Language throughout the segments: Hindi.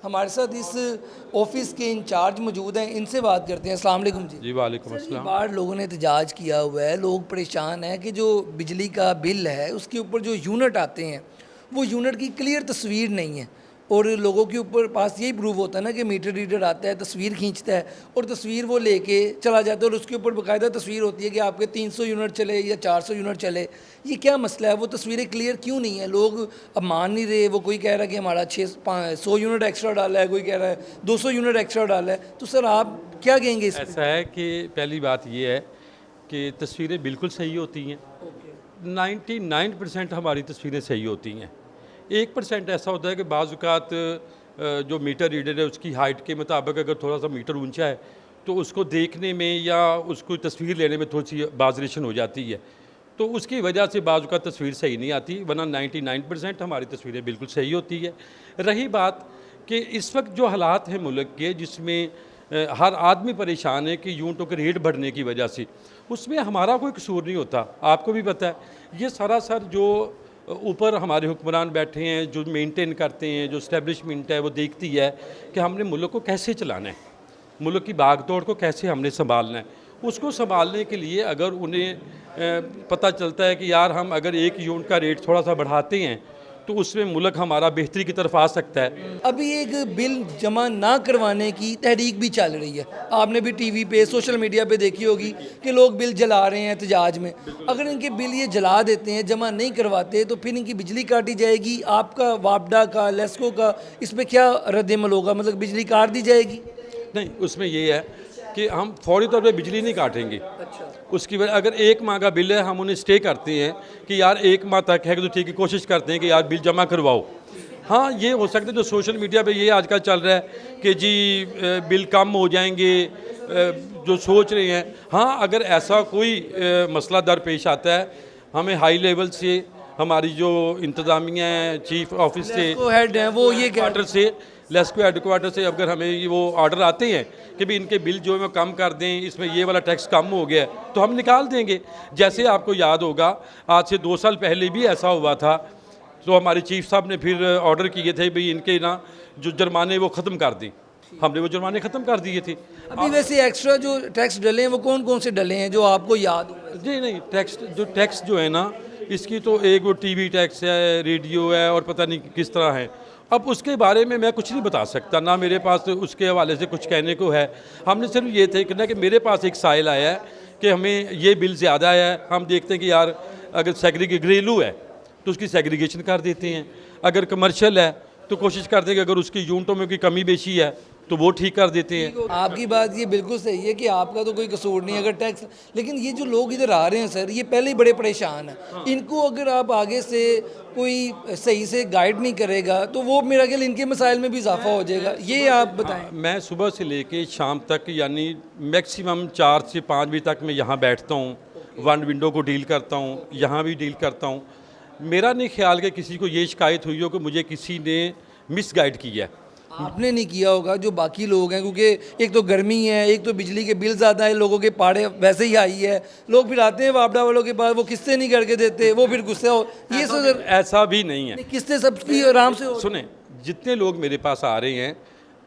हमारे साथ इस ऑफिस के इंचार्ज मौजूद हैं, इनसे बात करते हैं। अस्सलाम वालेकुम जी। जी वालेकुम सर, ये अस्सलाम। बार लोगों ने एहतजाज किया हुआ है, लोग परेशान हैं कि जो बिजली का बिल है उसके ऊपर जो यूनिट आते हैं वो यूनिट की क्लियर तस्वीर नहीं है, और लोगों के ऊपर पास यही प्रूफ होता है ना कि मीटर रीडर आता है, तस्वीर खींचता है और तस्वीर वो लेके चला जाता है और उसके ऊपर बाकायदा तस्वीर होती है कि आपके 300 यूनिट चले या 400 यूनिट चले। ये क्या मसला है? वो तस्वीरें क्लियर क्यों नहीं है? लोग अब मान नहीं रहे। वो कोई कह रहा है कि हमारा 600 यूनिट एक्स्ट्रा डाला है, कोई कह रहा है 200 यूनिट एक्स्ट्रा डाला है। तो सर आप क्या कहेंगे इस ऐसा है कि पहली बात ये है कि तस्वीरें बिल्कुल सही होती हैं। 99% हमारी तस्वीरें सही होती हैं। 1% ऐसा होता है कि बाज़ औक़ात जो मीटर रीडर है उसकी हाइट के मुताबिक अगर थोड़ा सा मीटर ऊंचा है तो उसको देखने में या उसको तस्वीर लेने में थोड़ी सी बाजरेशन हो जाती है, तो उसकी वजह से बाज़ औक़ात तस्वीर सही नहीं आती, वरना 99% हमारी तस्वीरें बिल्कुल सही होती है। रही बात कि इस वक्त जो हालात हैं मुल्क के, जिसमें हर आदमी परेशान है कि यूनिटों के रेट बढ़ने की वजह से, उसमें हमारा कोई कसूर नहीं होता। आपको भी पता है ये सरासर जो ऊपर हमारे हुक्मरान बैठे हैं, जो मेंटेन करते हैं, जो इस्टेब्लिशमेंट है, वो देखती है कि हमने मुल्क को कैसे चलाना है, मुल्क की भागदौड़ को कैसे हमने संभालना है। उसको संभालने के लिए अगर उन्हें पता चलता है कि यार हम अगर एक यूनिट का रेट थोड़ा सा बढ़ाते हैं तो उसमें मुल्क हमारा बेहतरी की तरफ आ सकता है। अभी एक बिल जमा ना करवाने की तहरीक भी चल रही है। आपने भी टीवी पे, सोशल मीडिया पे देखी होगी कि लोग बिल जला रहे हैं एहतजाज में। अगर इनके बिल ये जला देते हैं, जमा नहीं करवाते, तो फिर इनकी बिजली काटी जाएगी। आपका वापडा का, लेस्को का, इस पर क्या रद्दमल होगा? मतलब बिजली काट दी जाएगी? नहीं, उसमें ये है कि हम फौरी तौर पे बिजली नहीं काटेंगे। अच्छा। उसकी वजह अगर 1 माह का बिल है, हम उन्हें स्टे करते हैं कि यार 1 माह तक है तो ठीक है, कोशिश करते हैं कि यार बिल जमा करवाओ। हाँ, ये हो सकता है जो सोशल मीडिया पे ये आजकल चल रहा है कि जी बिल कम हो जाएंगे, जो सोच रहे हैं। हाँ, अगर ऐसा कोई मसला दरपेश आता है, हमें हाई लेवल से, हमारी जो इंतज़ामिया है, चीफ ऑफिस से, हेड है वो ये क्वार्टर से, लेस्को हेडक्वार्टर से अगर हमें ये वो ऑर्डर आते हैं कि भी इनके बिल जो है वो कम कर दें, इसमें ये वाला टैक्स कम हो गया है, तो हम निकाल देंगे। जैसे आपको याद होगा आज से 2 साल पहले भी ऐसा हुआ था, तो हमारे चीफ साहब ने फिर ऑर्डर किए थे भाई इनके ना जो जुर्माने वो ख़त्म कर दें। हमने वो जुर्माने ख़त्म कर दिए थे। अभी वैसे एक्स्ट्रा जो टैक्स डले हैं वो कौन कौन से डले हैं जो आपको याद हो? जी नहीं, टैक्स जो है ना, इसकी तो एक वो टीवी टैक्स है, रेडियो है और पता नहीं किस तरह है। अब उसके बारे में मैं कुछ नहीं बता सकता, ना मेरे पास उसके हवाले से कुछ कहने को है। हमने सिर्फ ये थे कि मेरे पास एक साइल आया है कि हमें ये बिल ज़्यादा है, हम देखते हैं कि यार अगर घरेलू है तो उसकी सेग्रीगेशन कर देते हैं, अगर कमर्शियल है तो कोशिश करते हैं कि अगर उसकी यूनिटों में कोई कमी बेशी है तो वो ठीक कर देते हैं। आपकी बात ये बिल्कुल सही है कि आपका तो कोई कसूर नहीं अगर टैक्स, लेकिन ये जो लोग इधर आ रहे हैं सर, ये पहले ही बड़े परेशान हैं। इनको अगर आप आगे से कोई सही से गाइड नहीं करेगा तो वो मेरा ख्याल इनके मसाइल में भी इजाफा हो जाएगा। ये आप बताएं। मैं सुबह से लेके शाम तक यानी मैक्सिमम 4 से 5 बजे तक मैं यहाँ बैठता हूँ, वन विंडो को डील करता हूँ, यहाँ भी डील करता हूँ। मेरा नहीं ख्याल कि किसी को ये शिकायत हुई हो कि मुझे किसी ने मिसगाइड किया है। आपने नहीं किया होगा, जो बाकी लोग हैं, क्योंकि एक तो गर्मी है, एक तो बिजली के बिल ज़्यादा है, लोगों के पाड़े वैसे ही हाई है, लोग फिर आते हैं वापडा वालों के पास, वो किस्तें नहीं करके देते, वो फिर गुस्से हो। ये सब ऐसा भी नहीं है। किस्तें सबकी आराम से हो। सुने, जितने लोग मेरे पास आ रहे हैं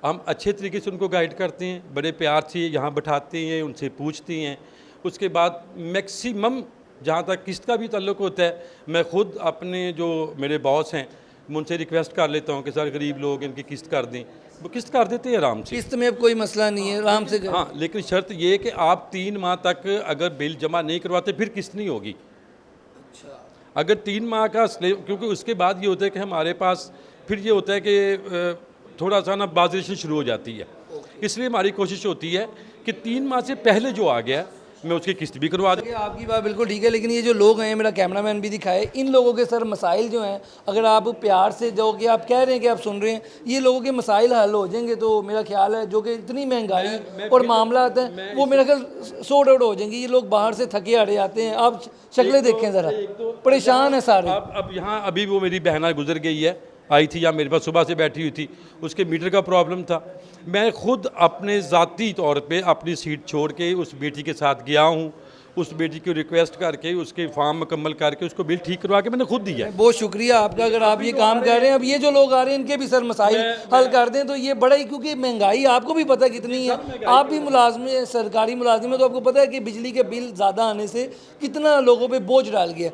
हम अच्छे तरीके से उनको गाइड करते हैं, बड़े प्यार से यहाँ बैठाते हैं, उनसे पूछते हैं। उसके बाद मैक्सिमम जहाँ तक किस्त का भी ताल्लुक़ होता है, मैं ख़ुद अपने जो मेरे बॉस हैं उनसे रिक्वेस्ट कर लेता हूँ कि सर गरीब लोग इनकी किस्त कर दें, वो किस्त कर देते हैं आराम से। किस्त में अब कोई मसला नहीं है, आराम से हाँ, लेकिन शर्त ये है कि आप 3 माह तक अगर बिल जमा नहीं करवाते फिर किस्त नहीं होगी। अच्छा। अगर 3 माह का क्योंकि उसके बाद ये होता है कि हमारे पास फिर ये होता है कि थोड़ा सा ना बाजरेशन शुरू हो जाती है। इसलिए हमारी कोशिश होती है कि 3 माह से पहले जो आ गया मैं उसकी किस्त भी करवा दूँ। आपकी बात बिल्कुल ठीक है, लेकिन ये जो लोग हैं, मेरा कैमरामैन भी दिखाए, इन लोगों के सर मसाइल जो हैं, अगर आप प्यार से जो कि आप कह रहे हैं कि आप सुन रहे हैं, ये लोगों के मसाइल हल हो जाएंगे तो मेरा ख्याल है जो कि इतनी महंगाई और मामला आता है वो मेरा ख्याल सॉर्ट आउट हो जाएंगे। ये लोग बाहर से थके हारे आते हैं, आप शक्लें देखें ज़रा, परेशान है सारे। अब यहाँ अभी वो मेरी बहना गुजर गई है, आई थी या मेरे पास सुबह से बैठी हुई थी, उसके मीटर का प्रॉब्लम था। मैं खुद अपने ज़ाती तौर पे अपनी सीट छोड़ के उस बेटी के साथ गया हूँ, उस बेटी की रिक्वेस्ट करके उसके फॉर्म मुकम्मल करके उसको बिल ठीक करवा के मैंने खुद दिया है। बहुत शुक्रिया आपका, अगर आप ये काम कर रहे हैं। अब ये जो लोग आ रहे हैं इनके भी सर मसाइल हल कर दें तो ये बड़ा ही, क्योंकि महंगाई आपको भी पता है कितनी है, आप भी मुलाजिम हैं, सरकारी मुलाजिम है, तो आपको पता है कि बिजली के बिल ज़्यादा आने से कितना लोगों पे बोझ डाल गया।